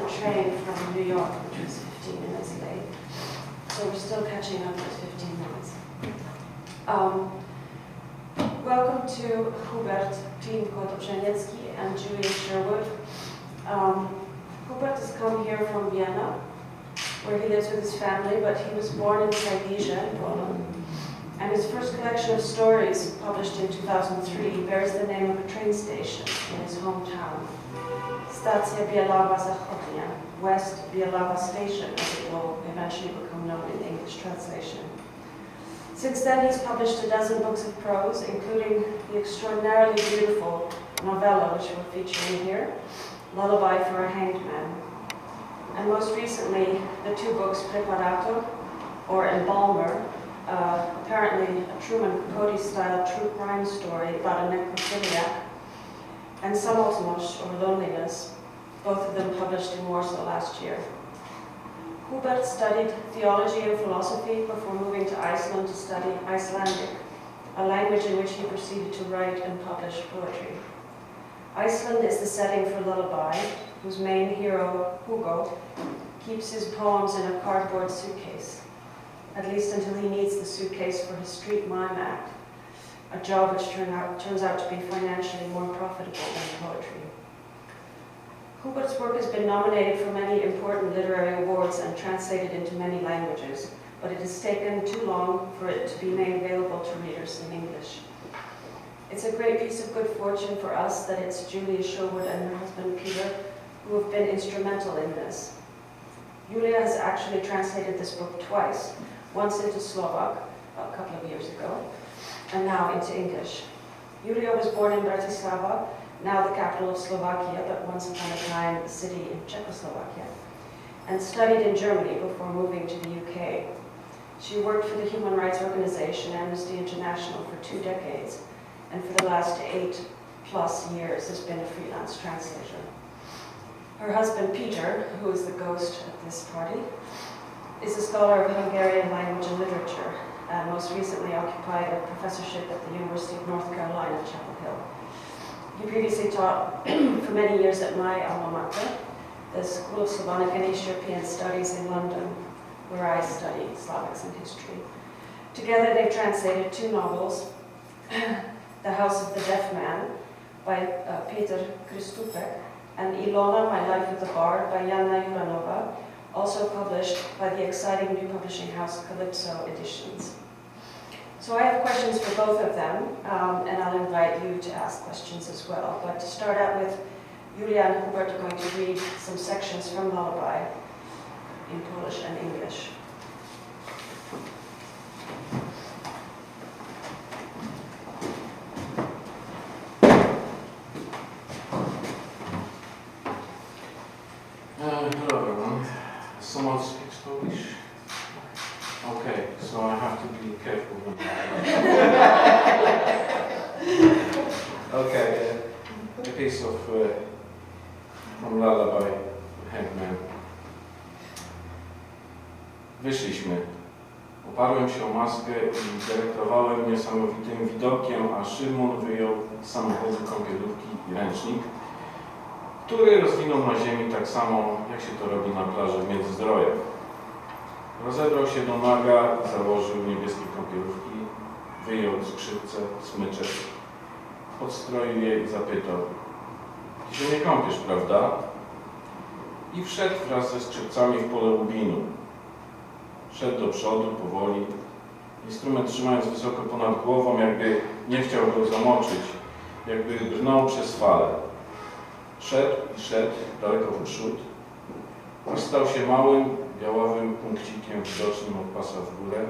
train from New York, which was 15 minutes late. So we're still catching up with 15 minutes. Welcome to Hubert Klimko-Dobrzaniecki and Julia Sherwood. Hubert has come here from Vienna, where he lives with his family, but he was born in Silesia in Bornholm. And his first collection of stories, published in 2003, bears the name of a train station in his hometown. Stacja Bielawa West Bielawa Station, as it will eventually become known in English translation. Since then, he's published a dozen books of prose, including the extraordinarily beautiful novella, which we're featuring here, Lullaby for a Hanged Man. And most recently, the two books, Preparato, or Embalmer, apparently a Truman Capote-style true crime story about a necrophiliac, and Samotność, or Loneliness, both of them published in Warsaw last year. Hubert studied theology and philosophy before moving to Iceland to study Icelandic, a language in which he proceeded to write and publish poetry. Iceland is the setting for Lullaby, whose main hero, Hugo, keeps his poems in a cardboard suitcase, at least until he needs the suitcase for his street mime act, a job which turns out to be financially more profitable than poetry. Hubert's work has been nominated for many important literary awards and translated into many languages, but it has taken too long for it to be made available to readers in English. It's a great piece of good fortune for us that it's Julia Sherwood and her husband Peter who have been instrumental in this. Julia has actually translated this book twice, once into Slovak a couple of years ago, and now into English. Julia was born in Bratislava, now the capital of Slovakia, but once upon a time a city in Czechoslovakia, and studied in Germany before moving to the UK. She worked for the human rights organization Amnesty International for 2 decades, and for the last 8+ years has been a freelance translator. Her husband Peter, who is the ghost at this party, is a scholar of Hungarian language and literature, and most recently occupied a professorship at the University of North Carolina, Chapel Hill. He previously taught for many years at my alma mater, the School of Slavonic and East European Studies in London, where I studied Slavics and history. Together they've translated 2 novels, The House of the Deaf Man by Peter Krysuvik, and Ilona, My Life with the Bard by Jana Juranova, also published by the exciting new publishing house Calypso Editions. So I have questions for both of them, and I'll invite you to ask questions as well. But to start out with, Julia and Hubert are going to read some sections from Lullaby in Polish and English. Hello everyone. Someone speaks Polish? Okay, so I have to be careful with Okay, a piece of from Lullaby, Hangman. Wyszliśmy. Oparłem się o maskę i delektowałem niesamowitym widokiem, a Szymon wyjął z samochodu kąpielówki i ręcznik, który rozwinął na ziemi tak samo, jak się to robi na plaży w Międzyzdrojach. Rozebrał się do naga i założył niebieskie kąpielówki, wyjął skrzypce, smyczek, podstroił je i zapytał: Ty się nie kąpiesz, prawda? I wszedł wraz ze skrzypcami w pole łubinu. Szedł do przodu, powoli, instrument trzymając wysoko ponad głową, jakby nie chciał go zamoczyć, jakby brnął przez fale. Szedł i szedł daleko w przód, aż stał się małym, białawym punkcikiem widocznym od pasa w górę,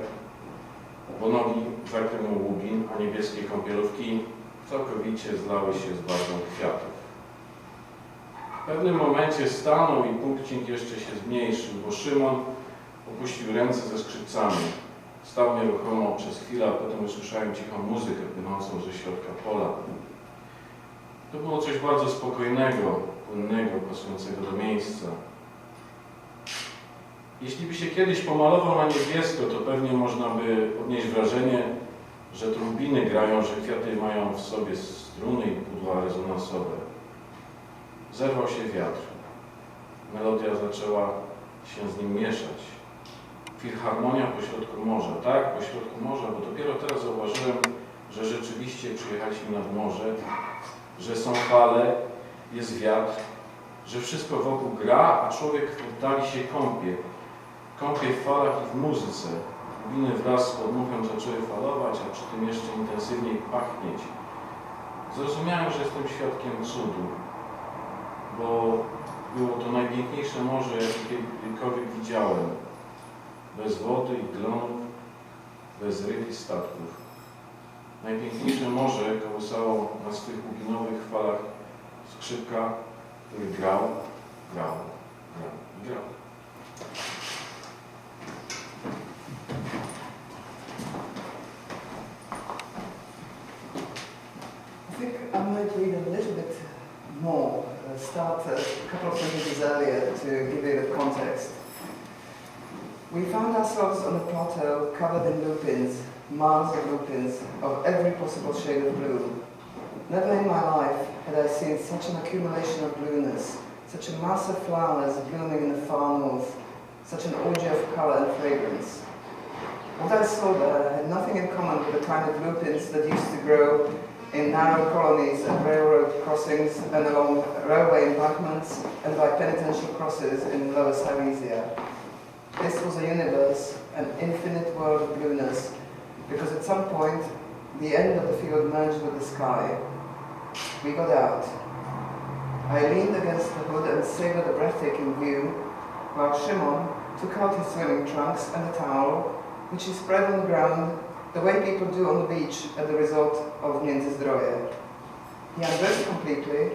bo nogi zakrył łubin, a niebieskie kąpielówki całkowicie zlały się z barwą kwiatów. W pewnym momencie stanął i punkcik jeszcze się zmniejszył, bo Szymon opuścił ręce ze skrzypcami. Stał nieruchomo przez chwilę, a potem usłyszałem cichą muzykę płynącą ze środka pola. To było coś bardzo spokojnego, płynnego, pasującego do miejsca. Jeśli by się kiedyś pomalował na niebiesko, to pewnie można by odnieść wrażenie, że to łubiny grają, że kwiaty mają w sobie struny i pudła rezonansowe. Zerwał się wiatr. melodia zaczęła się z nim mieszać. Filharmonia pośrodku morza, tak, pośrodku morza, bo dopiero teraz zauważyłem, że rzeczywiście przyjechaliśmy nad morze, że są fale, jest wiatr, że wszystko wokół gra, a człowiek w oddali się kąpie. Kąpie w falach i w muzyce. Winy wraz z podmuchem zaczęły falować, a przy tym jeszcze intensywniej pachnieć. Zrozumiałem, że jestem świadkiem cudu, bo było to najpiękniejsze morze, jakie kiedykolwiek widziałem. Bez wody i glonów, bez ryb i statków. Najpiękniejsze morze kołysało na swych łubinowych falach skrzypka, który grał i grał. I think I might read a little bit more, start a couple of sentences earlier to give you the context. We found ourselves on a plateau covered in lupins, miles of lupins, of every possible shade of blue. Never in my life had I seen such an accumulation of blueness, such a mass of flowers blooming in the far north, such an orgy of colour and fragrance. What I saw there had nothing in common with the kind of lupins that used to grow in narrow colonies at railroad crossings and along railway embankments and by penitential crosses in Lower Silesia. This was a universe, an infinite world of blueness, because at some point the end of the field merged with the sky. We got out. I leaned against the hood and savoured the breathtaking view, while Szymon took out his swimming trunks and a towel, which he spread on the ground the way people do on the beach at the resort of Międzyzdroje. He undressed completely,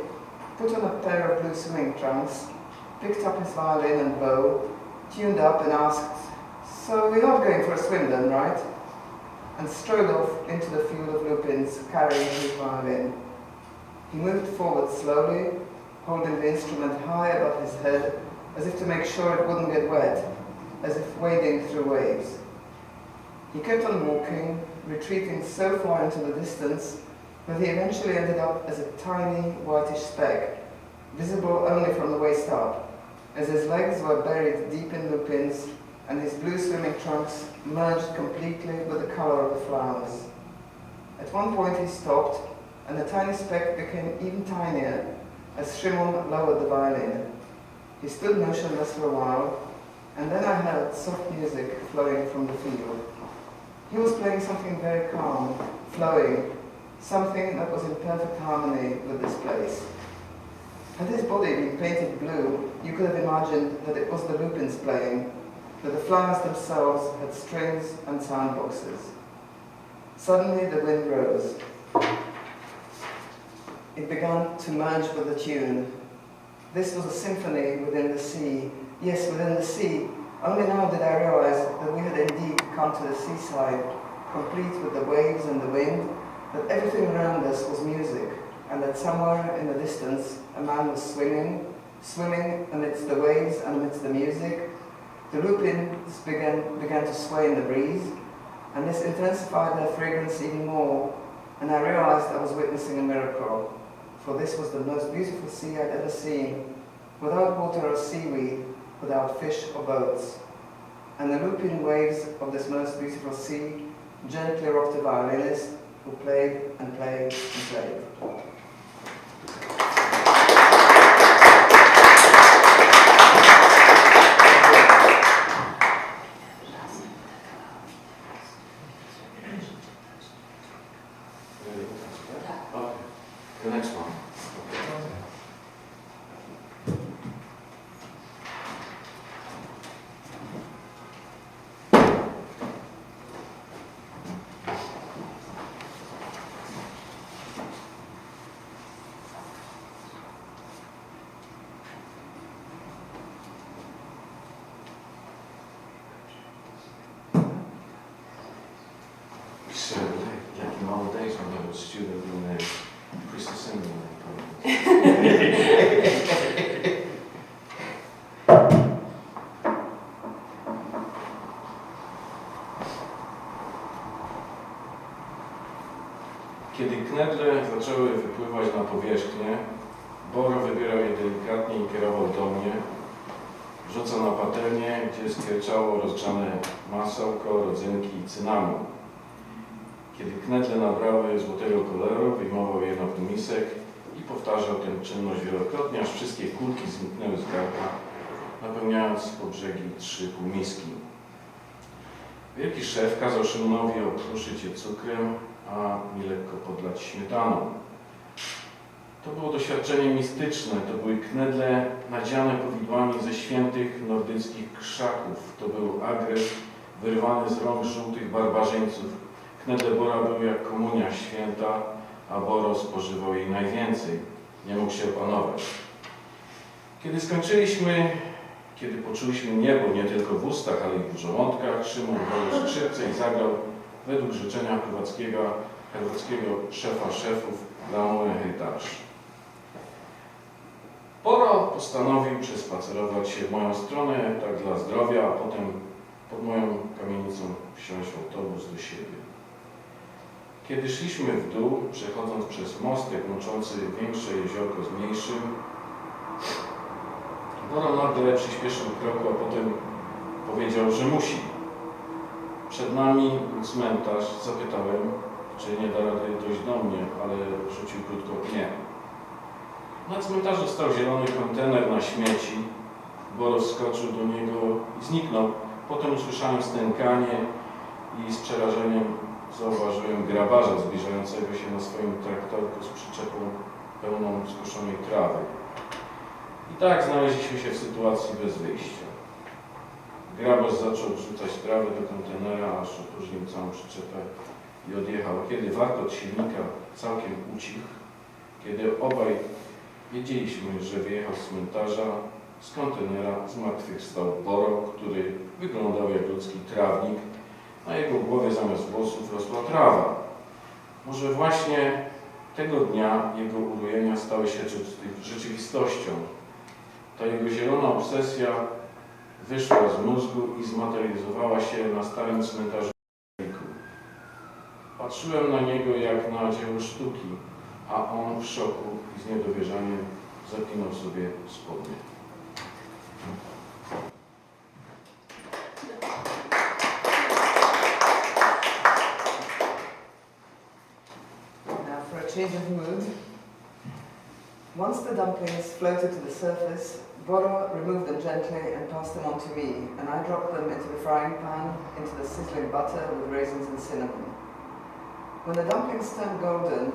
put on a pair of blue swimming trunks, picked up his violin and bow, tuned up and asked, "So we're not going for a swim then, right?" and strode off into the field of lupins, carrying his violin. He moved forward slowly, holding the instrument high above his head, as if to make sure it wouldn't get wet, as if wading through waves. He kept on walking, retreating so far into the distance that he eventually ended up as a tiny whitish speck, visible only from the waist up, as his legs were buried deep in lupins and his blue swimming trunks merged completely with the color of the flowers. At one point he stopped, and the tiny speck became even tinier as Szymon lowered the violin. He stood motionless for a while, and then I heard soft music flowing from the field. He was playing something very calm, flowing, something that was in perfect harmony with this place. Had his body been painted blue, you could have imagined that it was the lupins playing, that the flowers themselves had strings and sound boxes. Suddenly the wind rose. It began to merge with the tune. This was a symphony within the sea. Yes, within the sea. Only now did I realize that we had indeed come to the seaside, complete with the waves and the wind, that everything around us was music, and that somewhere in the distance a man was swimming amidst the waves and amidst the music. The lupins began to sway in the breeze, and this intensified their fragrance even more, and I realized I was witnessing a miracle, for this was the most beautiful sea I'd ever seen, without water or seaweed, without fish or boats. And the looping waves of this most beautiful sea gently rocked the violinist, who played and played and played. The next one. Jaki mały days when I was a student in Krysuvik. Kiedy knedle zaczęły wypływać na powierzchnię, Boro wybierał je delikatnie i kierował do mnie, patelnię, gdzie sterczało rozgrzane masełko, rodzynki i cynamon. Kiedy knedle nabrały złotego koloru, wyjmował je na półmisek i powtarzał tę czynność wielokrotnie, aż wszystkie kulki zniknęły z gardła, napełniając po brzegi 3 półmiski. Wielki szef kazał Szymonowi okruszyć je cukrem, a mi lekko podlać śmietaną. To było doświadczenie mistyczne, to były knedle nadziane powidłami ze świętych nordyckich krzaków. To był agres wyrwany z rąk żółtych barbarzyńców. Knedle Bora były jak komunia święta, a Boro spożywał jej najwięcej. Nie mógł się opanować. Kiedy skończyliśmy, kiedy poczuliśmy niebo nie tylko w ustach, ale i w żołądkach, Szymon wziął skrzypce i zagrał według życzenia chorwackiego szefa szefów Lamoe Heritage. Boro postanowił przespacerować się w moją stronę, tak dla zdrowia, a potem pod moją kamienicą wsiąść w autobus do siebie. Kiedy szliśmy w dół, przechodząc przez mostek łączący większe jeziorko z mniejszym, Boro nagle przyspieszył kroku, a potem powiedział, że musi. Przed nami był cmentarz. Zapytałem, czy nie da rady dojść do mnie, ale rzucił krótko nie. Na cmentarzu stał zielony kontener na śmieci. Boro wskoczył do niego i zniknął. Potem usłyszałem stękanie i z przerażeniem zauważyłem grabarza zbliżającego się na swoim traktorku z przyczepą pełną skuszonej trawy. I tak znaleźliśmy się w sytuacji bez wyjścia. Grabarz zaczął wrzucać trawę do kontenera, aż opróżnił całą przyczepę i odjechał. Kiedy warkot silnika całkiem ucichł, kiedy obaj wiedzieliśmy, że wyjechał z cmentarza, z kontenera zmartwychwstał Boro, który wyglądał jak ludzki trawnik. Na jego głowie zamiast włosów rosła trawa. Może właśnie tego dnia jego urojenia stały się rzeczywistością. Ta jego zielona obsesja wyszła z mózgu i zmaterializowała się na starym cmentarzu. Patrzyłem na niego jak na dzieło sztuki, a on w szoku i z niedowierzaniem zapinał sobie spodnie. Now for a change of mood. Once the dumplings floated to the surface, Boro removed them gently and passed them on to me, and I dropped them into the frying pan, into the sizzling butter with raisins and cinnamon. When the dumplings turned golden,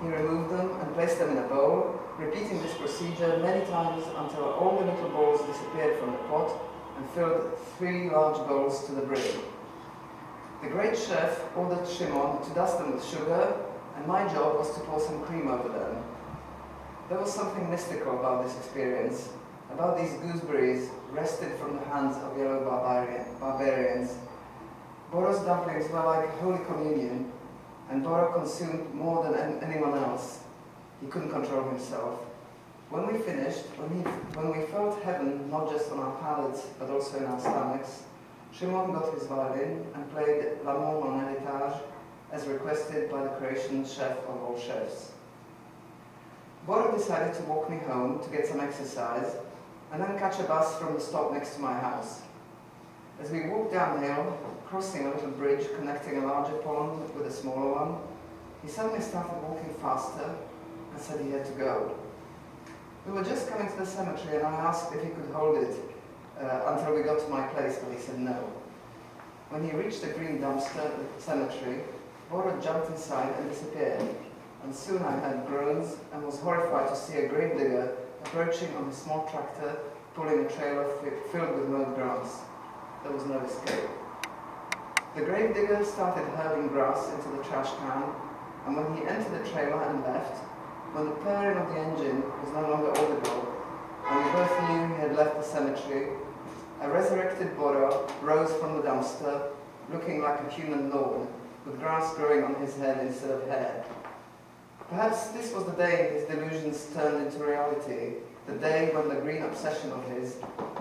he removed them and placed them in a bowl, repeating this procedure many times until all the little balls disappeared from the pot and filled 3 large bowls to the brim. The great chef ordered Szymon to dust them with sugar, and my job was to pour some cream over them. There was something mystical about this experience, about these gooseberries wrested from the hands of yellow barbarians. Boro's dumplings were like Holy Communion, and Boro consumed more than anyone else. He couldn't control himself. When we finished, when we felt heaven not just on our palates but also in our stomachs, Szymon got his violin and played L'amour en héritage as requested by the Croatian chef of all chefs. Boro decided to walk me home to get some exercise and then catch a bus from the stop next to my house. As we walked downhill, crossing a little bridge connecting a larger pond with a smaller one, he suddenly started walking faster and said he had to go. We were just coming to the cemetery and I asked if he could hold it until we got to my place, but he said no. When he reached the green dumpster at the cemetery, Boro jumped inside and disappeared, and soon I heard groans and was horrified to see a gravedigger approaching on his small tractor, pulling a trailer filled with mowed grass. There was no escape. The gravedigger started hurling grass into the trash can, and when he entered the trailer and left, when the purring of the engine was no longer audible, and we both knew he had left the cemetery, a resurrected Boro rose from the dumpster, looking like a human lawn, with grass growing on his head instead of hair. Perhaps this was the day his delusions turned into reality, the day when the green obsession of his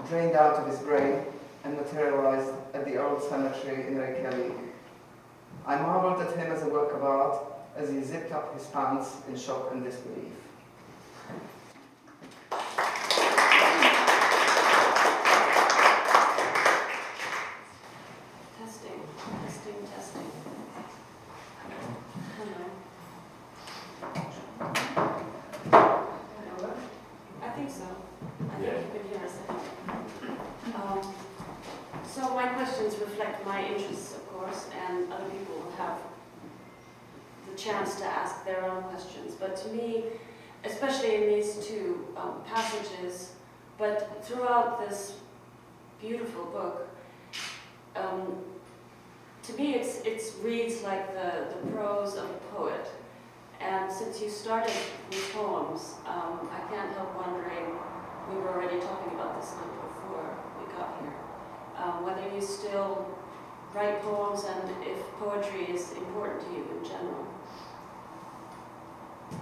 drained out of his brain and materialized at the old cemetery in Reykjavik. I marveled at him as a work of art as he zipped up his pants in shock and disbelief. my interests, of course, and other people will have the chance to ask their own questions. But to me, especially in these two passages, but throughout this beautiful book, to me it reads like the prose of a poet. And since you started with poems, I can't help wondering, we were already talking about this a little before we got here, whether you still write poems and if poetry is important to you in general.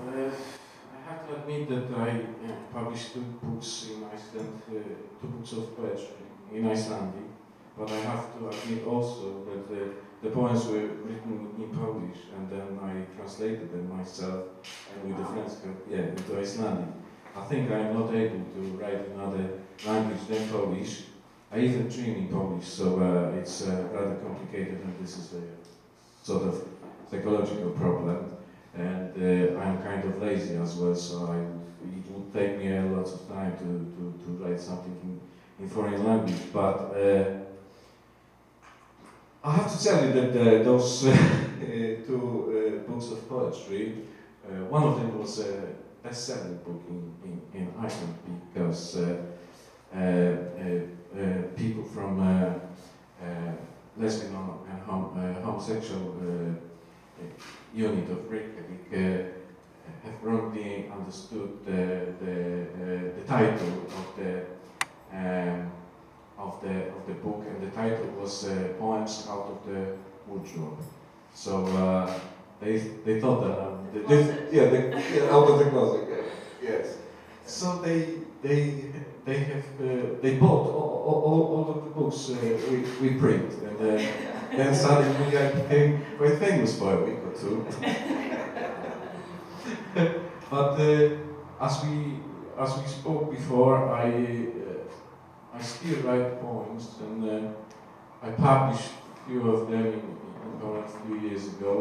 I have to admit that I published 2 books in Iceland, 2 books of poetry in Icelandic, but I have to admit also that the poems were written in Polish, and then I translated them myself and with the friends into Icelandic. I think I am not able to write another language than Polish. I even dream in Polish, so it's rather complicated, and this is a sort of psychological problem. And I'm kind of lazy as well, so it would take me a lot of time to write something in foreign language. But I have to tell you that those 2 books of poetry, one of them was a best-selling book in Iceland because people from lesbian and homosexual unit of Reykjavik have wrongly understood the title of the book, and the title was Poems Out of the Wardrobe. So they thought that out of the closet, yes. So they bought all of the books we print, and then suddenly I became quite famous for a week or 2. But as we spoke before, I still write poems, and I published a few of them in Poland a few years ago.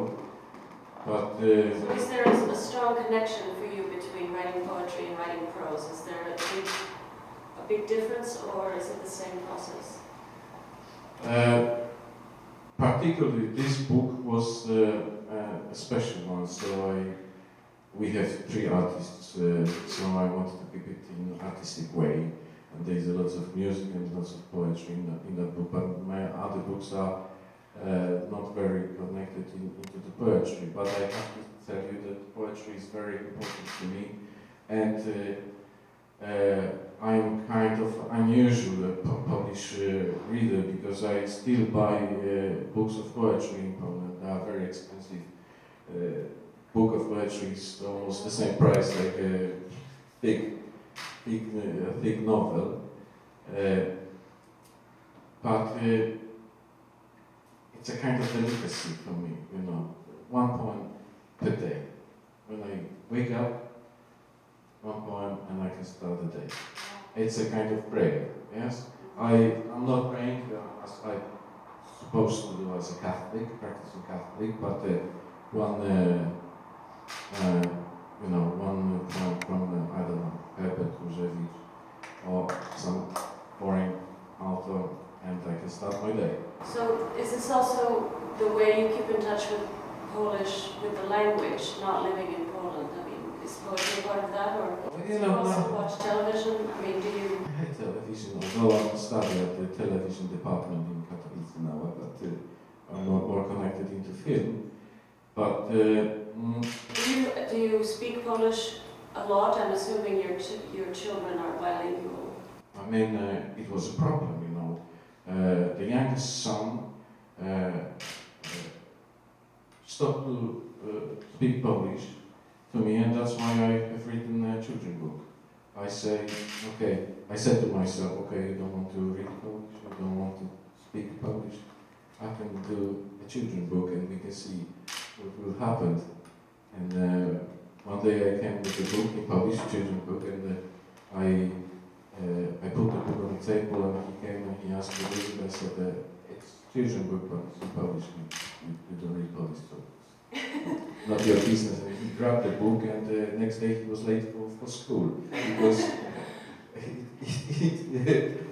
But so is there a strong connection for you between writing poetry and writing prose? Is there a big difference, or is it the same process? Particularly, this book was a special one. So we have 3 artists, so I wanted to keep it in an artistic way. And there's a lot of music and lots of poetry in that book. But my other books are not very connected into the poetry. But I have to tell you that poetry is very important to me, and I'm kind of unusual Polish reader because I still buy books of poetry in Poland. They are very expensive. Book of poetry is almost the same price like a thick novel. But it's a kind of delicacy for me, 1 poem per day. When I wake up, 1 poem and I can start the day. It's a kind of prayer, yes? I'm not praying as I'm supposed to do as a Catholic, practicing Catholic, but one poem from, I don't know, Hubert Klimko-Dobrzaniecki or some foreign author, and I can start my day. So is this also the way you keep in touch with Polish, with the language, not living in Poland? I mean, is poetry part of that, or do you also watch television? I mean, do you... I hate television, although I'm studying at the television department in Katowice now, but I'm more connected into film. But do you speak Polish a lot? I'm assuming your children are bilingual. I mean, it was a problem, the youngest son stopped to speak Polish to me, and that's why I have written a children's book. I said to myself, okay, you don't want to read Polish, you don't want to speak Polish, I can do a children's book and we can see what will happen. And one day I came with a book in Polish, children's book, and I put the book on the table, and he came and he asked me this, and I said, it's children's book, but it's in Polish, you don't read Polish, so it's not your business. And he grabbed the book, and the next day he was late for school, because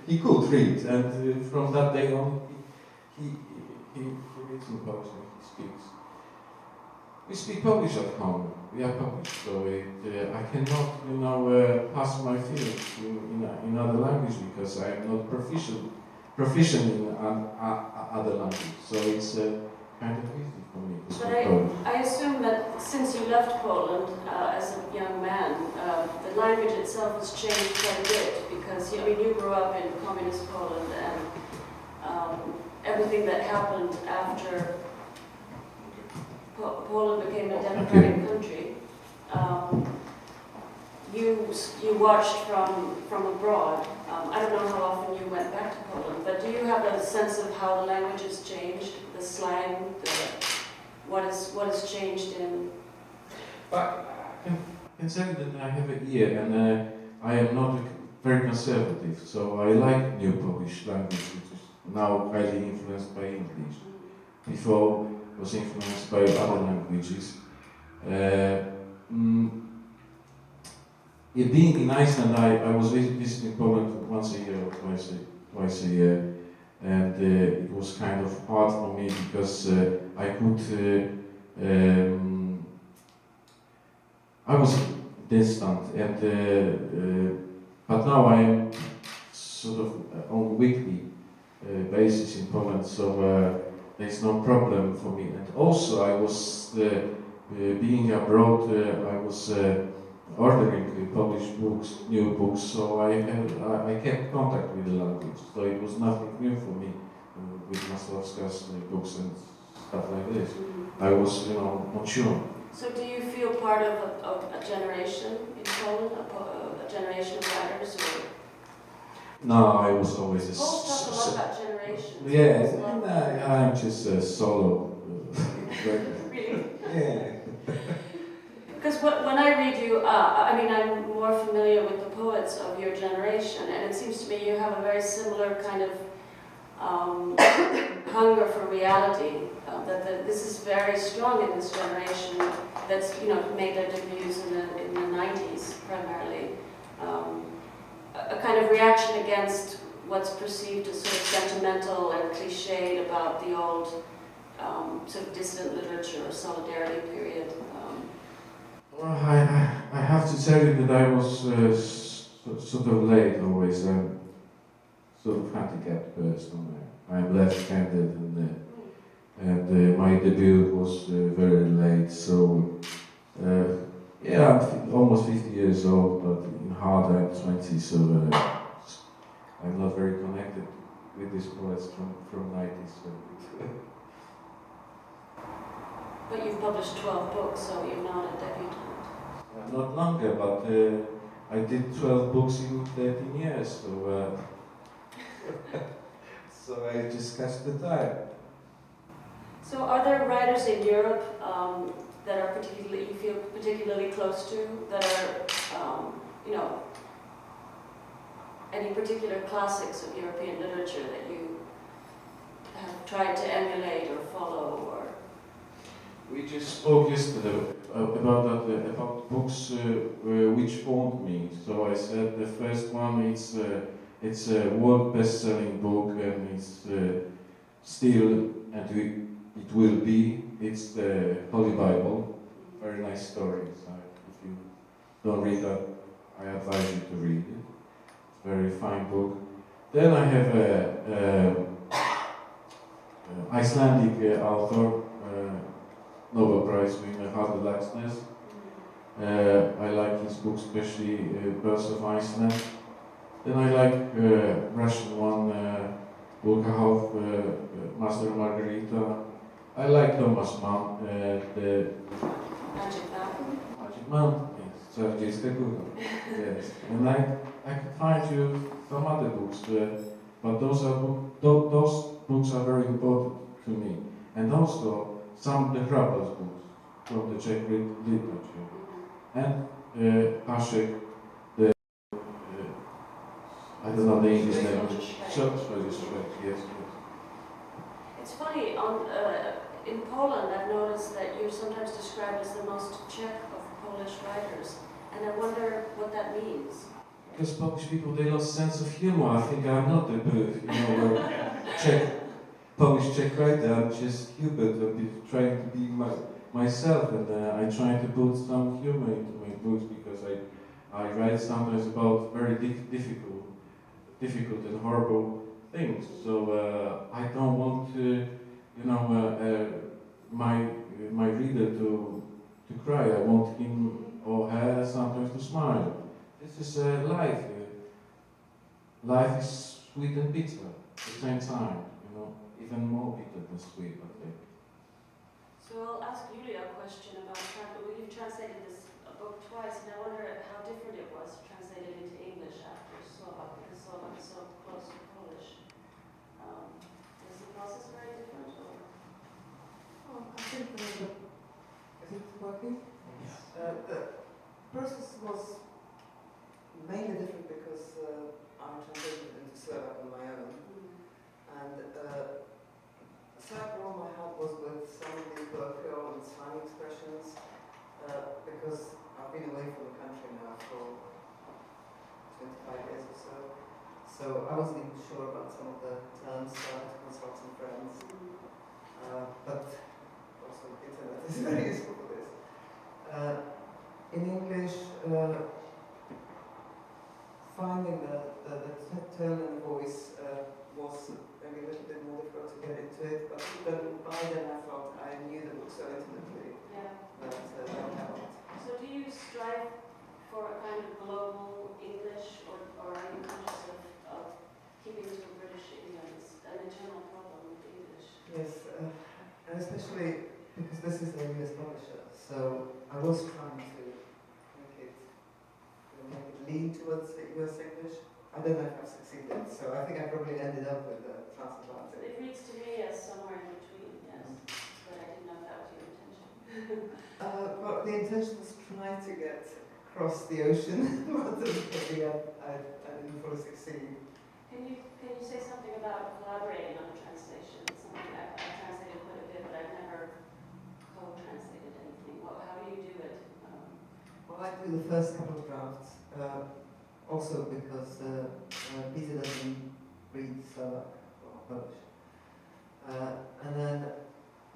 he could read, and from that day on, he reads in Polish and he speaks. We speak Polish at home. We are Polish, so I cannot, pass my feelings in other language because I am not proficient in other language. So it's kind of easy for me to speak Polish. I assume that since you left Poland as a young man, the language itself has changed quite a bit because you grew up in communist Poland and everything that happened after Poland became a democratic country. You watched from abroad. I don't know how often you went back to Poland, but do you have a sense of how the language has changed, the slang, what has changed in? But I can say that I have an ear, and I am not very conservative, so I like new Polish language, which is now highly influenced by English. Before was influenced by other languages. Being in Iceland, I was visiting Poland once a year or twice a year, and it was kind of hard for me because I was distant, and but now I am sort of on weekly basis in Poland, so there's no problem for me. And also, I was being abroad. I was ordering Polish books, new books, so I kept contact with the language. So it was nothing new for me with Masłowska's books and stuff like this. I was, not sure. So do you feel part of a generation in Poland, a generation of writers? Or? No, I was always a Poles talk a lot about generations. Yes, I'm just a solo. Really? Yeah. Because when I read you, I'm more familiar with the poets of your generation, and it seems to me you have a very similar kind of hunger for reality. This is very strong in this generation. That's made their debuts in the 90s primarily. A kind of reaction against what's perceived as sort of sentimental and cliched about the old sort of dissident literature or solidarity period. Well, I have to tell you that I was sort of late always. I'm sort of handicapped person. I'm left-handed, and my debut was very late. So I'm almost 50 years old, but in heart I'm 20. So I'm not very connected with these poets from 90s. So. But you've published 12 books, so you're not a debutant. Not longer, but I did 12 books in 13 years, so so I just catch the time. So are there writers in Europe that are you feel particularly close to, that are, any particular classics of European literature that you have tried to emulate or follow, or? We just spoke yesterday about books which formed me. So I said the first one it's a world best-selling book, and it's still, and it will be. It's the Holy Bible. Very nice story. So if you don't read that, I advise you to read it. It's a very fine book. Then I have a Icelandic author. Nobel Prize winner Hubert Klimko-Dobrzaniecki. I like his book, especially Birds of Iceland. Then I like Russian one, Bulgakov, Master and Margarita. I like Thomas Mann, the Magic Mountain, yes, yes. And I could find you some other books, but those books are very important to me. And also some of the Hrabals books from the Czech literature. And Hashek, I don't know the English name. Yes. It's funny, in Poland I've noticed that you're sometimes described as the most Czech of Polish writers, and I wonder what that means. Because Polish people, they lost sense of humor. I think I'm not the Czech Polish Czech writer. I'm just Hubert. I'm trying to be myself, and I try to put some humor into my books because I write sometimes about very difficult and horrible things. So I don't want to, my reader to cry. I want him or her sometimes to smile. This is life. Life is sweet and bitter at the same time. Even more bitter than sweet, I think. So I'll ask Julia a question about you've translated this book twice, and I wonder how different it was translated into English after Slovak, because Slovak is so close to Polish. Is the process very different? Or? I think is it working? Yes. The process was mainly different because I translated into Slovak on my own. And the sad problem I had was with some of the colloquial and slang expressions, because I've been away from the country now for 25 years or so. So I wasn't even sure about some of the terms, so I had to consult some friends. But also the internet is very useful for this. In English, finding the tone and voice was maybe a little bit more difficult to get into it, but even by then I thought I knew the book so intimately that helped. So do you strive for a kind of global English, or are you conscious of keeping to a British English, an internal problem with English? Yes, and especially because this is a US publisher, so I was trying to make it lean towards US English. I don't know if I've succeeded, so I think I probably ended up with the transatlantic. It reads to me as somewhere in between, yes, but I didn't know if that was your intention. Well, the intention was trying to get across the ocean, but maybe I didn't fully succeed. Can you say something about collaborating on a translation? It's something I've translated quite a bit, but I've never co-translated anything. How do you do it? Well, I do the first couple of drafts. Also because Peter doesn't read Slovak or Polish. And then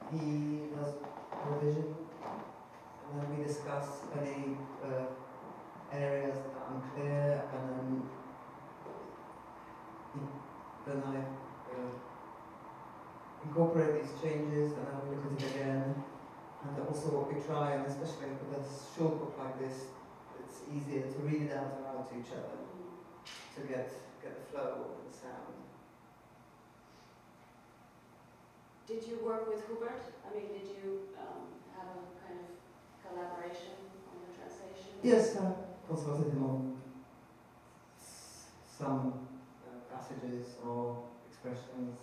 he does revision, and then we discuss any areas that are unclear, and then I incorporate these changes, and then we look at it again. And also what we try, and especially with a short book like this, it's easier to read it out aloud to each other to get the flow and the sound. Did you work with Hubert? I mean, did you have a kind of collaboration on the translation? Yes, I consulted him on some passages or expressions.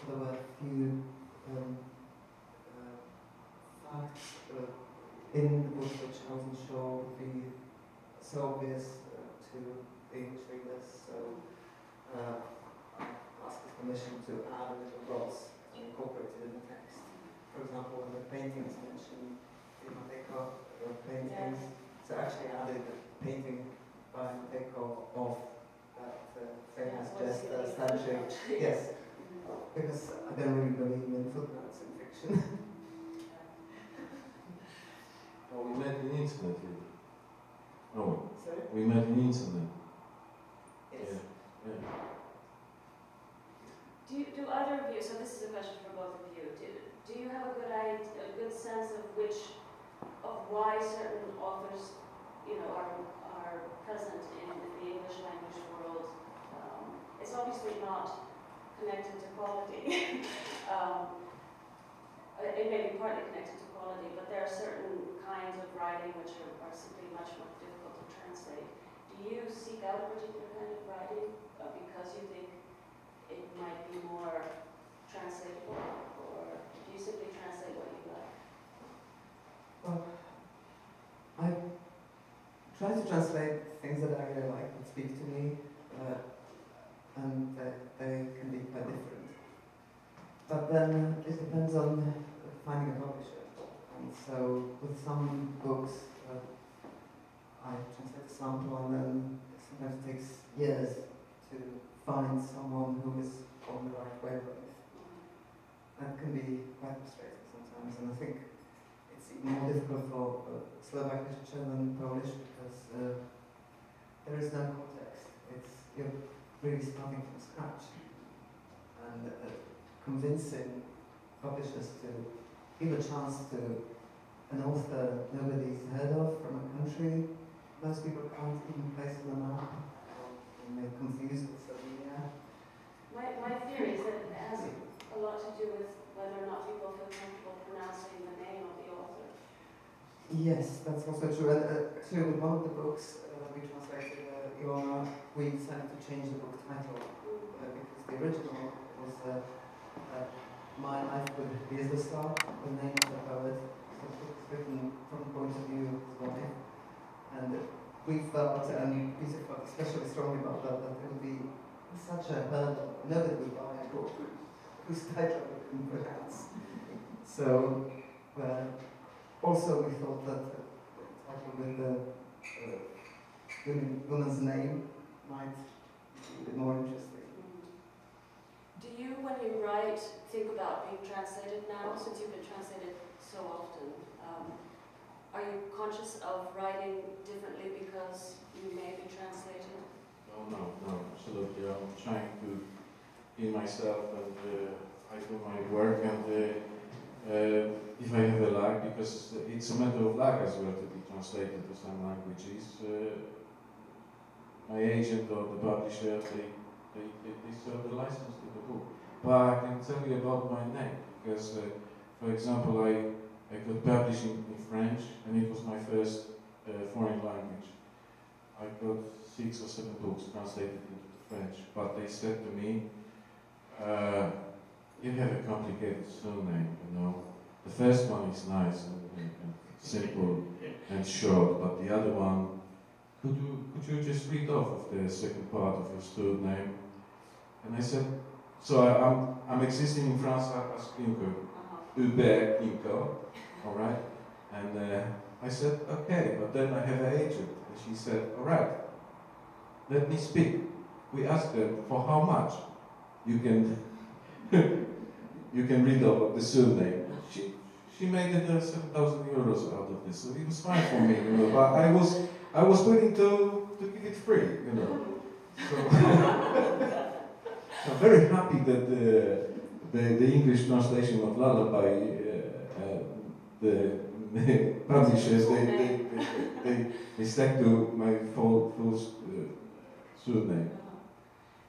There were a few facts in the book which I wasn't sure would be so obvious to the English readers, so I asked his permission to add a little gloss and incorporate it in the text. For example, when the paintings mentioned in Mateko paintings, so I actually added a painting by Mateko of that famous jester statue. Yes, because I don't really believe in footnotes in fiction. Oh, we met in Iceland. Oh, Sorry? we met in Iceland. Yes. Yeah. Do either of you? So this is a question for both of you. Do you have a good sense of why certain authors, are present in the English language world? It's obviously not connected to quality. It may be partly connected to quality, but there are certain kinds of writing which are simply much more difficult to translate. Do you seek out a particular kind of writing because you think it might be more translatable, or do you simply translate what you like? Well, I try to translate things that I really like and speak to me, and they can be quite different. But then it depends on finding a publisher. And so with some books, I translate a sample, and then sometimes it takes years to find someone who is on the right wavelength. that can be quite frustrating sometimes, and I think it's even more difficult for Slovak literature than Polish because there is no context. You're really starting from scratch, and convincing publishers to give a chance to an author nobody's heard of from a country. Most people can't even place on the map, and they're confused with Slovenia. My theory is that it has a lot to do with whether or not people feel comfortable pronouncing the name of the author. Yes, that's also true. And too, with one of the books that we translated, we decided to change the book title because the original was My Life with Bielawa, the name of the poet. So the book is written from the point of view of his wife. And we felt, and Peter felt especially strongly about that it would be such a burden. Nobody would buy a book whose title we couldn't pronounce. So, also we thought that the title with the woman's name might be a bit more interesting. Do you, when you write, think about being translated now, since you've been translated so often? Are you conscious of writing differently because you may be translated? No, absolutely. I'm trying to be myself, and I do my work, and if I have a luck, because it's a matter of luck as well to be translated to some languages, my agent or the publisher, they sell the license to the book. But I can tell you about my name, because, for example, I got published in French, and it was my first foreign language. I got 6 or 7 books translated into French, but they said to me, you have a complicated surname, you know. The first one is nice and simple and short, but the other one, could you just read off of the second part of your surname? And I said, so I'm existing in France as Klimko, Hubert Klimko, all right? And I said, okay, but then I have an agent, and she said, all right, let me speak. We asked them for how much you can read off the surname. She made it 7,000 euros out of this, so it was fine for me, you know. But I was willing to give it free, you know. So I'm very happy that the English translation of Lullaby, the publishers, they stuck to my full surname.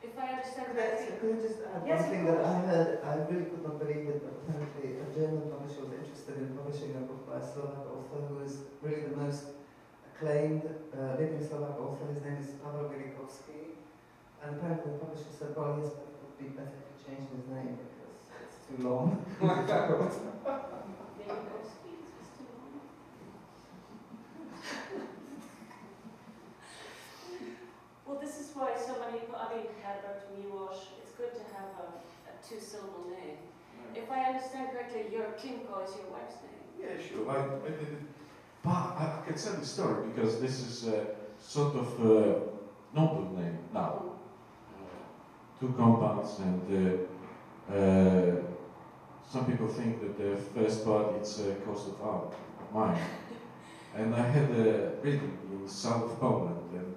If I understand correctly, Could I just add one thing that I heard? I really could not believe it, but apparently a German publisher was interested in publishing a book by a Slovak author who is really the most acclaimed living Slovak author. His name is Pavel Velikovsky. And apparently the publisher said, well, yes, but it would be better to change his name because it's too long. Velikovsky is just too long. Well, this is why so many people, I mean, Herbert, Miłosz, it's good to have a 2-syllable name. If I understand correctly, your Klimko is your wife's name. Yeah, sure. I did it. But I can tell the story because this is a sort of noble name now. 2 compounds, and some people think that the first part is a coast of art, mine. And I had a reading in the south of Poland, and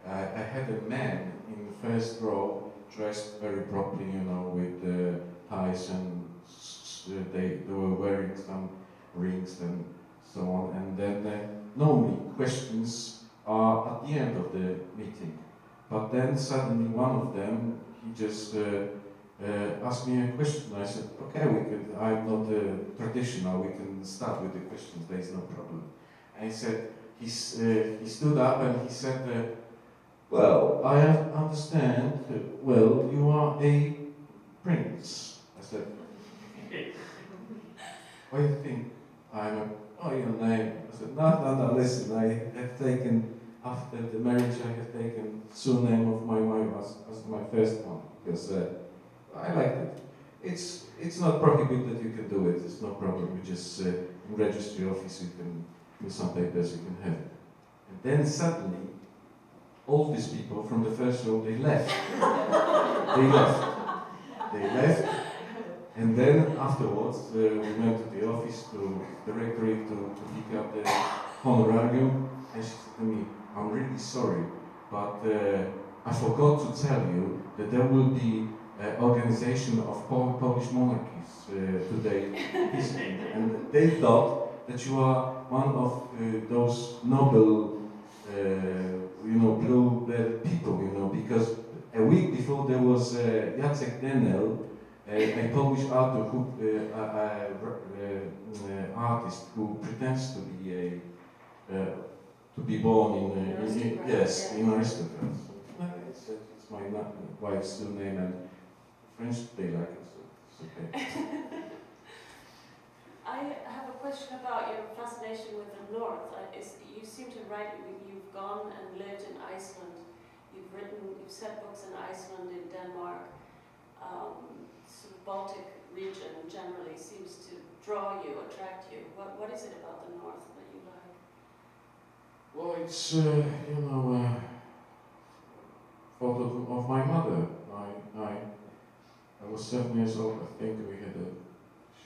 I had a man in the first row dressed very properly, you know, with ties, and they were wearing some rings and so on. And then normally questions are at the end of the meeting. But then suddenly one of them, he just asked me a question. I said, okay, I'm not traditional, we can start with the questions, there is no problem. And he said, he stood up and he said, well, I understand, well, you are a prince. I said, why do you think I'm your name? I said, no, listen, I have taken, after the marriage, I have taken surname of my wife as my first one, because I liked it. It's not prohibited, you can do it, it's no problem. You just, in registry office, you can do some papers, you can have it. And then suddenly, all these people from the first row, they left. They left. And then afterwards, we went to the office, to the rectory, to pick up the honorarium, and she said to me, I'm really sorry, but I forgot to tell you that there will be an organization of Polish monarchies today, and they thought that you are one of those noble, blue-blooded people, because a week before there was Jacek Denel, a Polish author artist who pretends to be born in aristocrats. It's my wife's name, and French they like it, so it's okay. I have a question about your fascination with the north. You seem to write, you've gone and lived in Iceland. You've set books in Iceland, in Denmark. Sort of Baltic region generally seems to draw you, attract you. What is it about the north that you like? Well, it's thought of my mother. I was 7 years old. I think we had a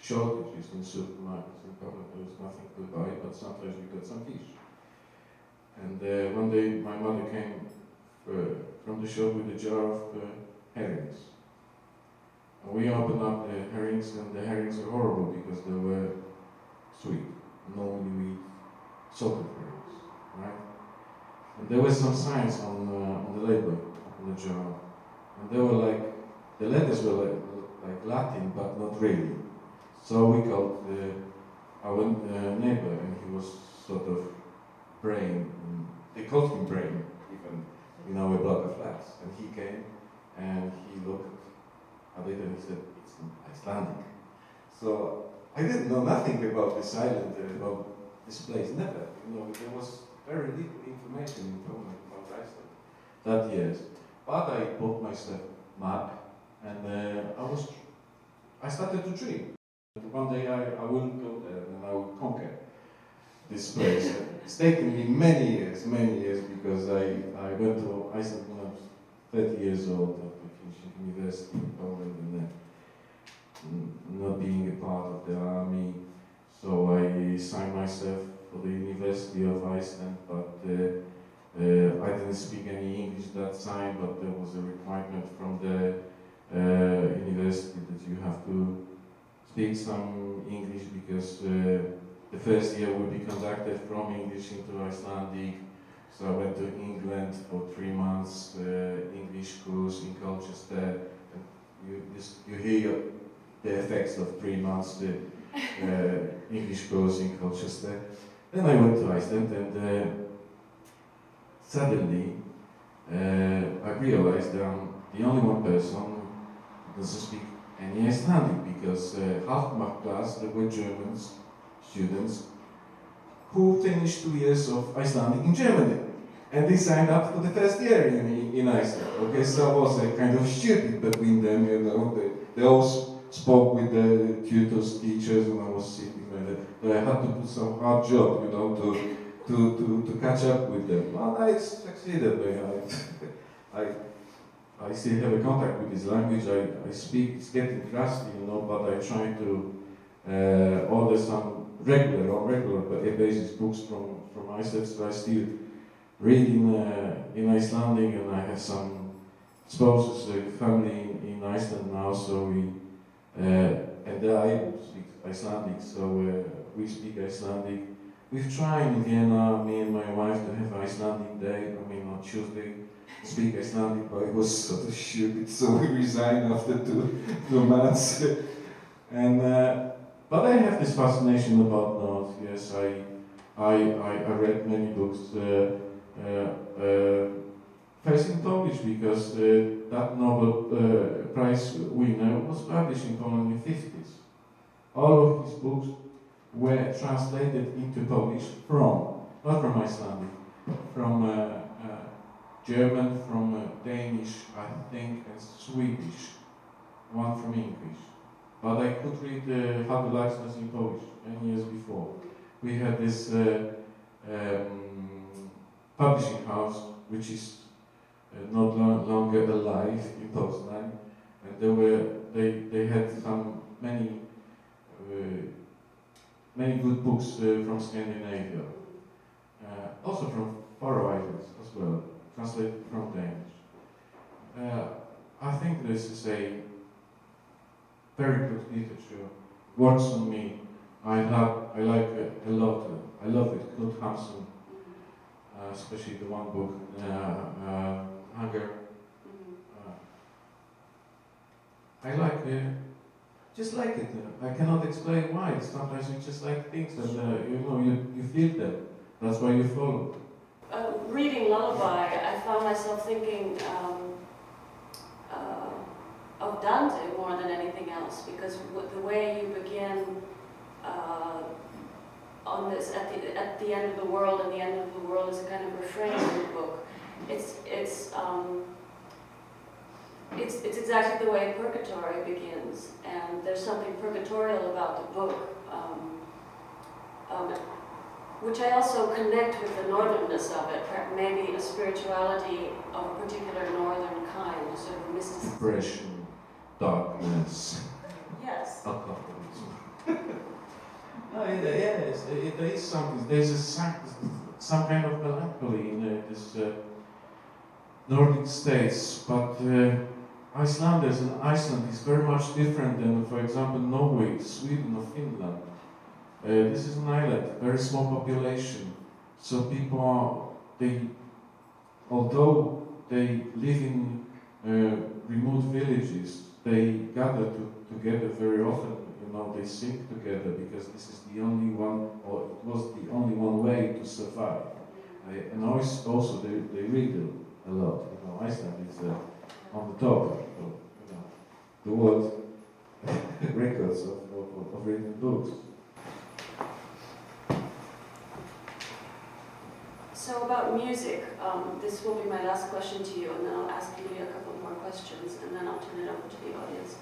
shortages in supermarkets in Poland. There was nothing to buy, but sometimes we got some fish. And one day my mother came from the shop with a jar of herrings. And we opened up the herrings, and the herrings were horrible because they were sweet. Normally we eat salted herrings, right? And there were some signs on the label, on the jar. And they were like, the letters were like Latin, but not really. So we called our neighbor, and he was sort of brain. They called him brain, even in our block of flats. And he came, and he looked at it, and he said, "It's Icelandic." So I didn't know nothing about this island, about this place. Never. There was very little information in Poland about Iceland that years. But I bought myself a map, and I started to dream. One day I will go there and I will conquer this place. It's taken me many years, because I went to Iceland when I was 30 years old after finishing university in Poland and not being a part of the army. So I signed myself for the University of Iceland, but I didn't speak any English that time, but there was a requirement from the university that you have to speak some English, because the first year will be conducted from English into Icelandic. So I went to England for 3 months, English course in Colchester. And you hear the effects of 3 months English course in Colchester. Then I went to Iceland, and suddenly I realized that I'm the only one person who doesn't speak any Icelandic, because half my class, they were German students who finished 2 years of Icelandic in Germany, and they signed up for the first year in Iceland. Okay, so I was kind of stupid between them, They all spoke with the tutors, teachers, and I was sitting there. But I had to do some hard job, to catch up with them. Well, I succeeded. I still have a contact with this language. I speak. It's getting rusty, but I try to order some regular basis books from Iceland. So I still read in Icelandic, and I have some spouses, family in Iceland now. So and they are able to speak Icelandic. So we speak Icelandic. We've tried in Vienna, me and my wife, to have Icelandic day. On Tuesday. Speak Icelandic, but it was sort of stupid, so we resigned after two months. And but I have this fascination about North. Yes, I read many books. First in Polish, because that Nobel Prize winner was published in Poland in the 50s. All of his books were translated into Polish not from Icelandic, from German, from Danish, I think, and Swedish, one from English. But I could read Hubert Klimko-Dobrzaniecki in Polish many years before. We had this publishing house, which is no longer alive in Poznan, and they had some many good books from Scandinavia, also from Faroe Islands as well, translated from Danish. I think this is a very good literature. Works on me. I like it a lot. I love it. Knut Hamsun, especially the one book, Hunger. I like it. Just like it. I cannot explain why. Sometimes you just like things and you feel them. That's why you follow. Reading Lullaby, I found myself thinking of Dante more than anything else, because the way you begin on this at the end of the world, and the end of the world is a kind of refrain in the book. It's exactly the way Purgatory begins, and there's something purgatorial about the book, which I also connect with the northernness of it, maybe a spirituality of a particular northern kind, a sort of mysticism. Depression, darkness. Yes. Alcoholism. Yes, there is something. There's some kind of melancholy in this Nordic states, but Icelanders and Iceland is very much different than, for example, Norway, Sweden, or Finland. This is an island, very small population. So people although they live in remote villages, they gather together very often. They sing together because this is the only one, or it was the only one way to survive. And also they read a lot. Iceland is on the top of the world records of reading books. So about music, this will be my last question to you, and then I'll ask you a couple more questions, and then I'll turn it over to the audience.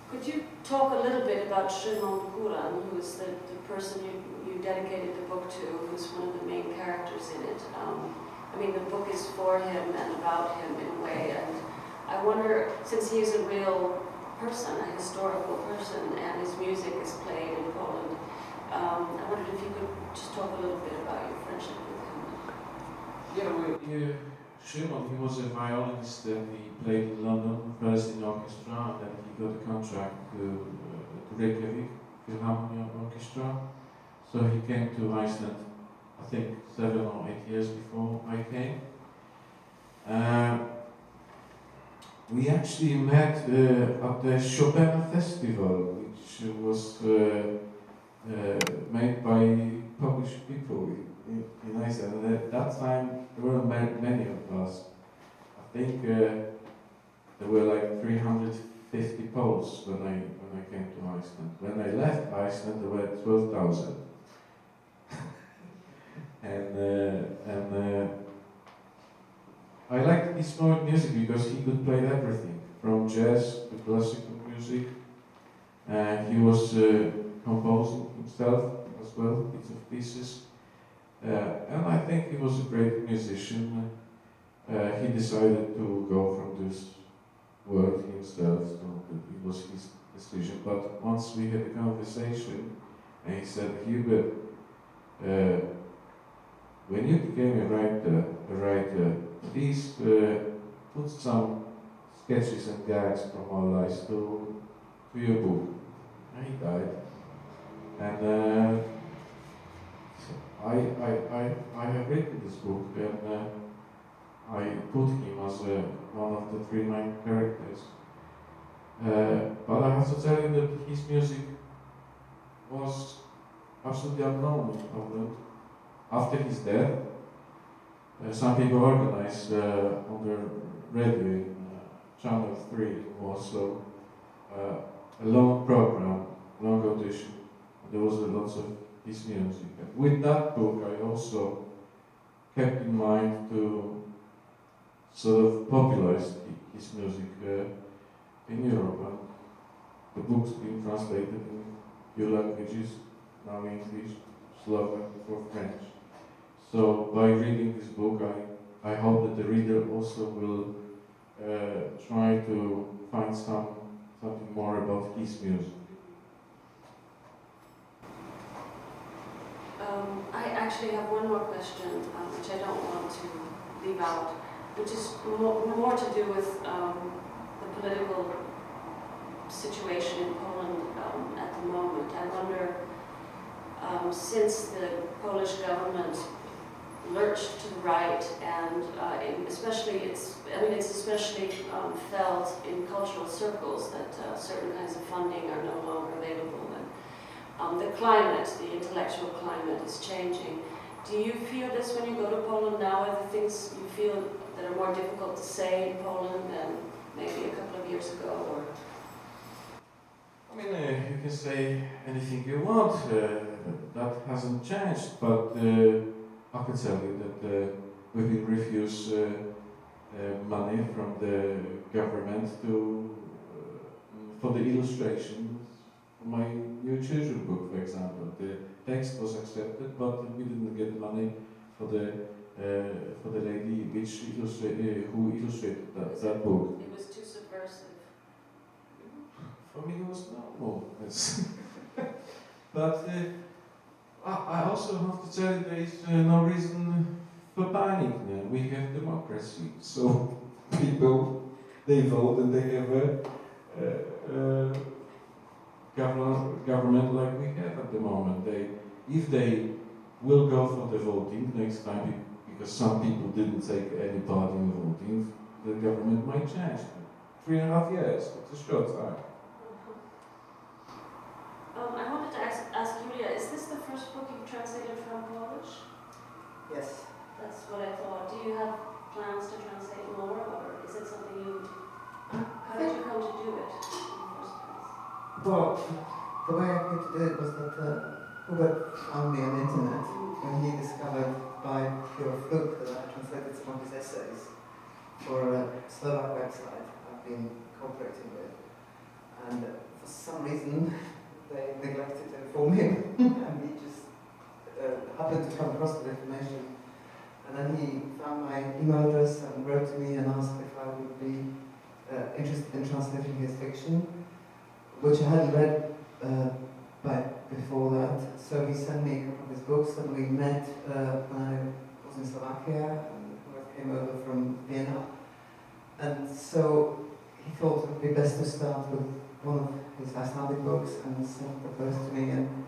Could you talk a little bit about Shimon Kuran, who is the person you dedicated the book to, who's one of the main characters in it? The book is for him and about him in a way, and I wonder, since he is a real person, a historical person, and his music is played in Poland, I wondered if you could just talk a little bit about your friendship with him. Shimon, he was a violinist and he played in London, first in orchestra, and then he got a contract to Reykjavik Philharmonia Orchestra. So he came to Iceland, I think 7 or 8 years before I came. We actually met at the Chopin Festival, which was made by Polish people in Iceland. And at that time, there were many of us. I think there were like 350 Poles when I came to Iceland. When I left Iceland, there were 12,000. and I liked his music because he could play everything, from jazz to classical music. And he was composing himself as well, bits of pieces. And I think he was a great musician. He decided to go from this world himself, so it was his decision. But once we had a conversation, and he said, Hubert, when you became a writer, please put some sketches and gags from our lives to your book. And he died. And I have written this book, and I put him as one of the 3 main characters. But I have to tell you that his music was absolutely unknown in Poland. After his death, some people organized on the radio in Channel 3 in Warsaw a long program, long audition. There was lots of his music. And with that book, I also kept in mind to sort of popularize his music in Europe. And the book's been translated in few languages, now English, Slovak, or French. So by reading this book, I hope that the reader also will try to find some something more about his music. I actually have one more question, which I don't want to leave out, which is more to do with the political situation in Poland at the moment. I wonder, since the Polish government lurched to the right, and especially it's especially felt in cultural circles that certain kinds of funding are no longer available, and the climate, the intellectual climate, is changing. Do you feel this when you go to Poland now? Are there things you feel that are more difficult to say in Poland than maybe a couple of years ago? Or I mean, you can say anything you want. That hasn't changed, but I can tell you that we've been refused money from the government for the illustrations for my new children's book, for example. The text was accepted, but we didn't get money for the lady who illustrated that book. it was too subversive? For me, it was normal. But I also have to tell you there is no reason for panic. We have democracy, so people, they vote and they have a government like we have at the moment. If they will go for the voting next time, because some people didn't take any part in the voting, the government might change. 3.5 years, it's a short time. I wanted to ask Julia, is this the first book you've translated from Polish? Yes. That's what I thought. Do you have plans to translate more, or is it something how did you come to do it in the first place? Well, the way I came to do it was that Hubert found me on the internet when he discovered by pure fluke that I translated some of his essays for a Slovak website I've been cooperating with. And for some reason, they neglected to inform him, and he just happened to come across the information. And then he found my email address and wrote to me and asked if I would be interested in translating his fiction, which I hadn't read before that. So he sent me a couple of his books, and we met when I was in Slovakia, and I came over from Vienna. And so he thought it would be best to start with one of his Icelandic books, and sent the first to me, and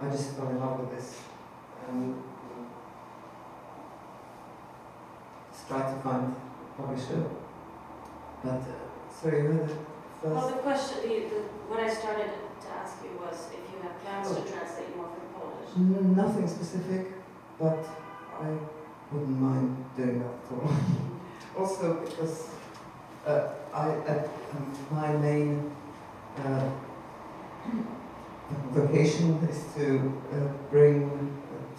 I just fell in love with this. And just tried to find a publisher. But, so you heard it first? Well, the question, what I started to ask you was if you have plans to translate more from Polish. Nothing specific, but I wouldn't mind doing that at all. Also because my main vocation is to bring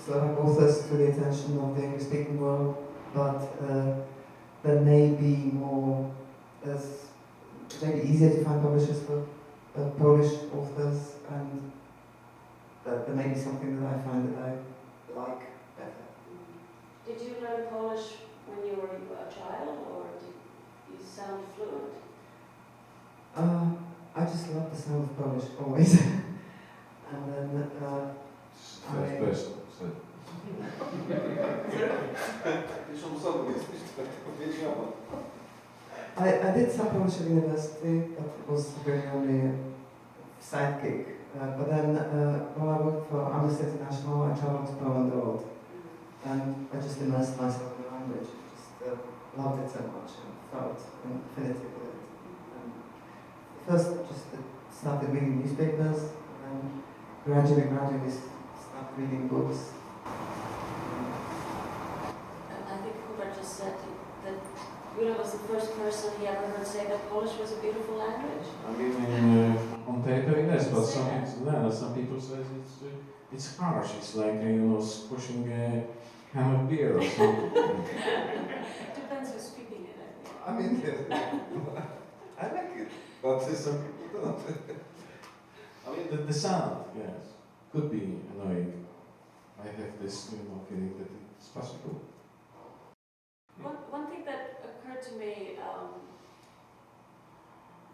Slovak authors to the attention of the English-speaking world, but there may be maybe easier to find publishers for Polish authors, and there may be something that I find that I like better. Did you learn Polish when you were a child, or did you sound fluent? I just love the sound of Polish always. And then First person, so. I did some Polish at university, but it was really only a side gig. But then when I worked for Amnesty International, I traveled to Poland a lot. And I just immersed myself in the language. I just loved it so much and felt an affinity with it. And first, I just started reading newspapers, and then gradually started reading books. I think Hubert just said that Julia was the first person he ever heard say that Polish was a beautiful language. I mean, on paper, yes, but some people say it's harsh. It's like squishing a can of beer or something. Depends who's speaking it, I think. I mean, I like it, but some people don't. I mean, the sound, yes, could be annoying. I have this feeling that it's possible. One thing that occurred to me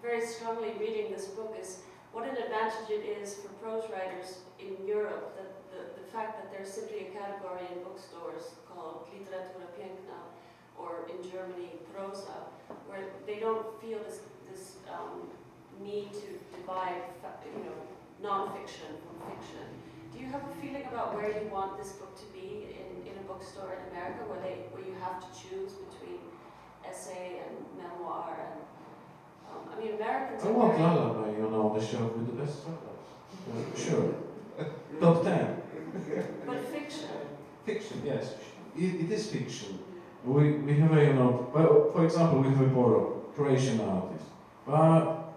very strongly reading this book is what an advantage it is for prose writers in Europe, that the fact that there's simply a category in bookstores called Literatura Piękna, or in Germany, Roza, where they don't feel this need to divide, non-fiction from fiction. Do you have a feeling about where you want this book to be in a bookstore in America, where you have to choose between essay and memoir and Americans I are want very... Lullaby, on the shelf with the best sellers. Sure. Top 10. But fiction. Fiction, yes. It is fiction. We have a, for example, we have a Croatian artist.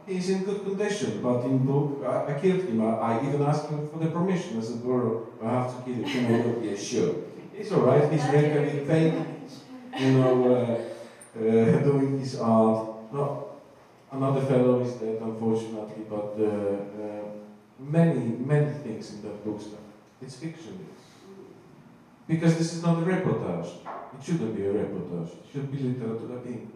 He's in good condition, but in book, I killed him. I even asked him for the permission. I said, Boro, I have to kill him. Yeah, sure. He's alright, he's making painting, doing his art. No, another fellow is dead, unfortunately, but many things in that book. It's fiction. Because this is not a reportage. It shouldn't be a reportage. It should be literatura piękna.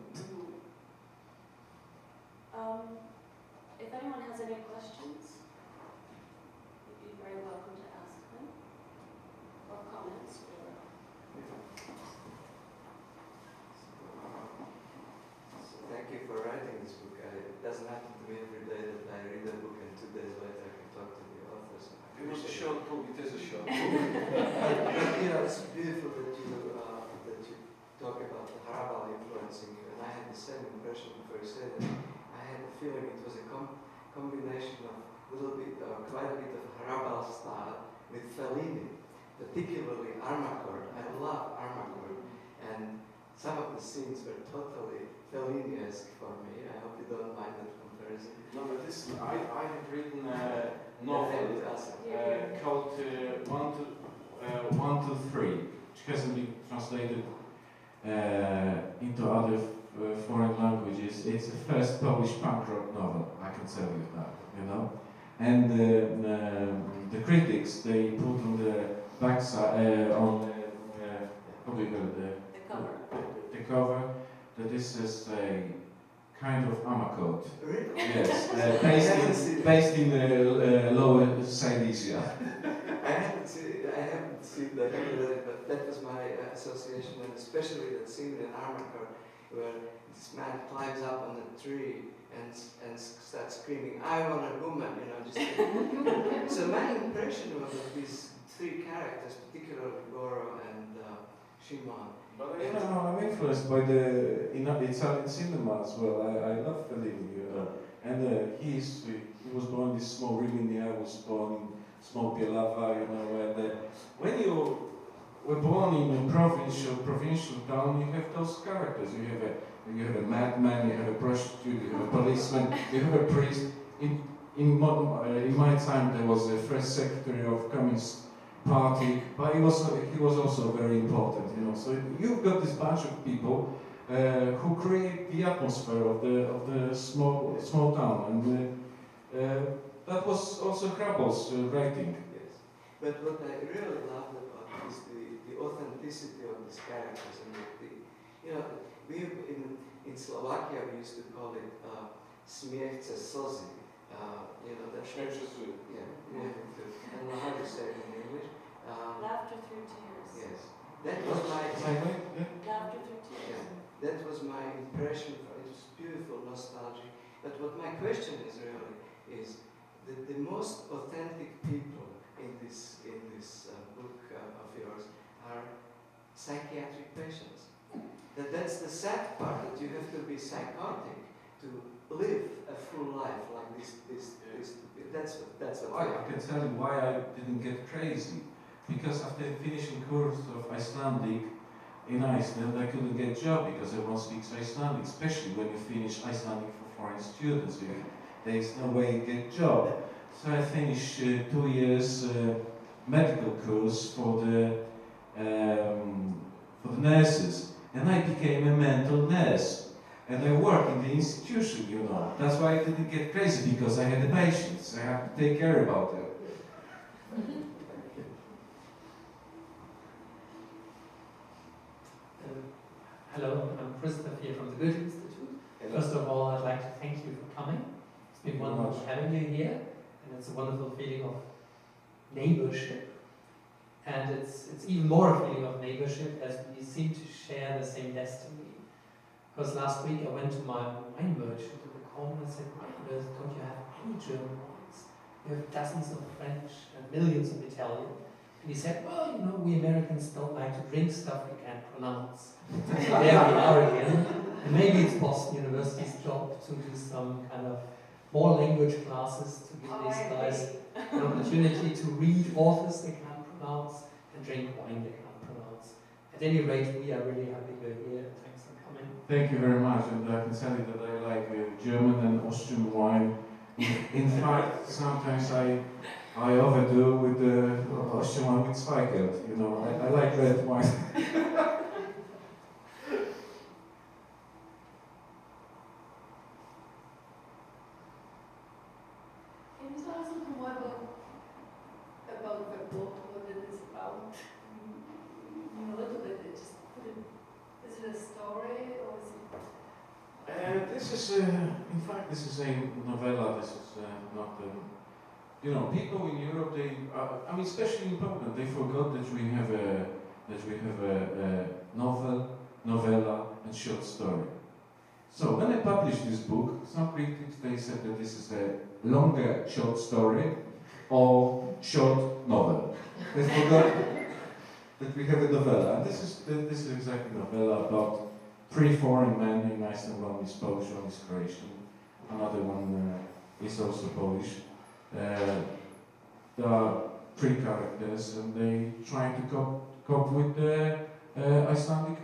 If anyone has any questions, you'd be very welcome to ask them, or comments. So thank you for writing this book. It doesn't happen to me every day that I read a book and 2 days later I can talk to the author. So It was a short book, it is a short book. It's beautiful that you talk about the Harabal influencing you, and I had the same impression before you said it. I had the feeling it was a combination of quite a bit of Harabal style with Fellini, particularly Armacord. I love Armacord, and some of the scenes were totally Fellini-esque for me. I hope you don't mind that comparison. No, but listen, I have written a novel called 1, 2, 3, which hasn't been translated into other foreign languages. It's the first published punk rock novel, I can tell you that, And the critics, they put on the backside, how do you call it? The cover, that this is a kind of Ammercoat. Really? Yes, based in Lower Silesia. I haven't seen that, but that was my association, and especially that scene in Armacord where this man climbs up on a tree and starts screaming, "I want a woman," just. So my impression was of these three characters, particularly Goro and Shimon. But I'm influenced by the Italian cinema as well. I love Fellini, and he was born in this small Rimini. I was born in small Bielawa, and when you were born in a provincial town, you have those characters. You have a madman, you have a prostitute, you have a policeman, you have a priest. In my time, there was a first secretary of Communist Party, but he was also very important, So you've got this bunch of people who create the atmosphere of the small town, and that was also Hrabal's writing. Yes, but what I really loved about it is the authenticity of these characters, and we in Slovakia we used to call it smiech cez slzy. That yeah. I don't know how to say it in English. Laughter through tears. Yes, that was my Laughter through tears. yeah, that was my impression. It was beautiful, nostalgic. But what my question is really is the most authentic people in this book of yours are psychiatric patients. That's the sad part, that you have to be psychotic to live a full life like this. That's what I can tell you why I didn't get crazy. Because after finishing course of Icelandic in Iceland, I couldn't get a job because everyone speaks Icelandic, especially when you finish Icelandic for foreign students. There is no way to get a job. So I finished 2 years medical course for the nurses, and I became a mental nurse. And I work in the institution, That's why I didn't get crazy, because I had the patients. I have to take care about it. Hello, I'm Krysuvik here from the Goethe-Institut. First of all, I'd like to thank you for coming. It's been wonderful having you here, and it's a wonderful feeling of neighborship. And it's even more a feeling of neighborship as we seem to share the same destiny. Because last week I went to my wine merchant in the corner and said, "Why on earth don't you have any German wines? You have dozens of French and millions of Italian." And he said, "Well, you know, we Americans don't like to drink stuff we can't pronounce." So there we are again. And maybe it's Boston University's job to do some kind of more language classes to give these guys an opportunity to read authors they can't pronounce and drink wine they can't pronounce. At any rate, we are really happy you're here. Thanks for coming. Thank you very much, and I can tell you that I like German and Austrian wine. In fact, sometimes I overdo with the Austrian wine with Zweigelt. You know, I like red wine. Can you tell us a little more about the book, what it is about? A little bit, is it a story or is it? This is, in fact, this is a novella. This is not, you know, people in Europe. They, I mean, especially in Poland, they forgot that we have a novel, novella, and short story. So when I published this book, some critics they said that this is a longer short story or short novel. They forgot that we have a novella, and this is exactly a novella about 3 foreign men in Iceland. One is Polish, one is Croatian, another one is also Polish. There are 3 characters, and they try to cope with the Icelandic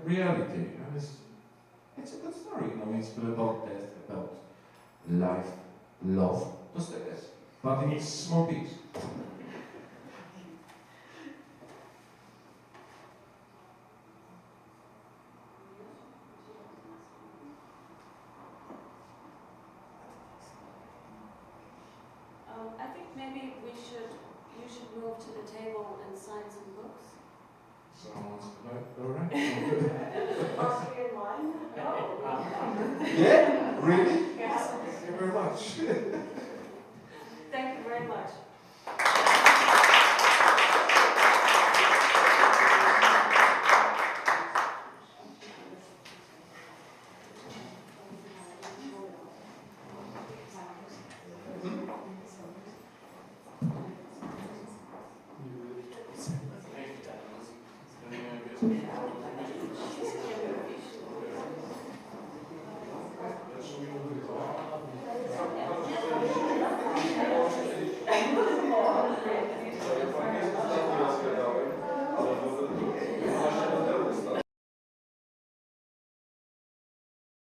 reality. And it's a good story, you know. It's about death, about life, love, but in small piece. I think maybe you should move to the table and sign some books. Someone's all right? Austrian wine? No. Yeah? Really? Yes. Thank you very much. Thank you very much. Thank you.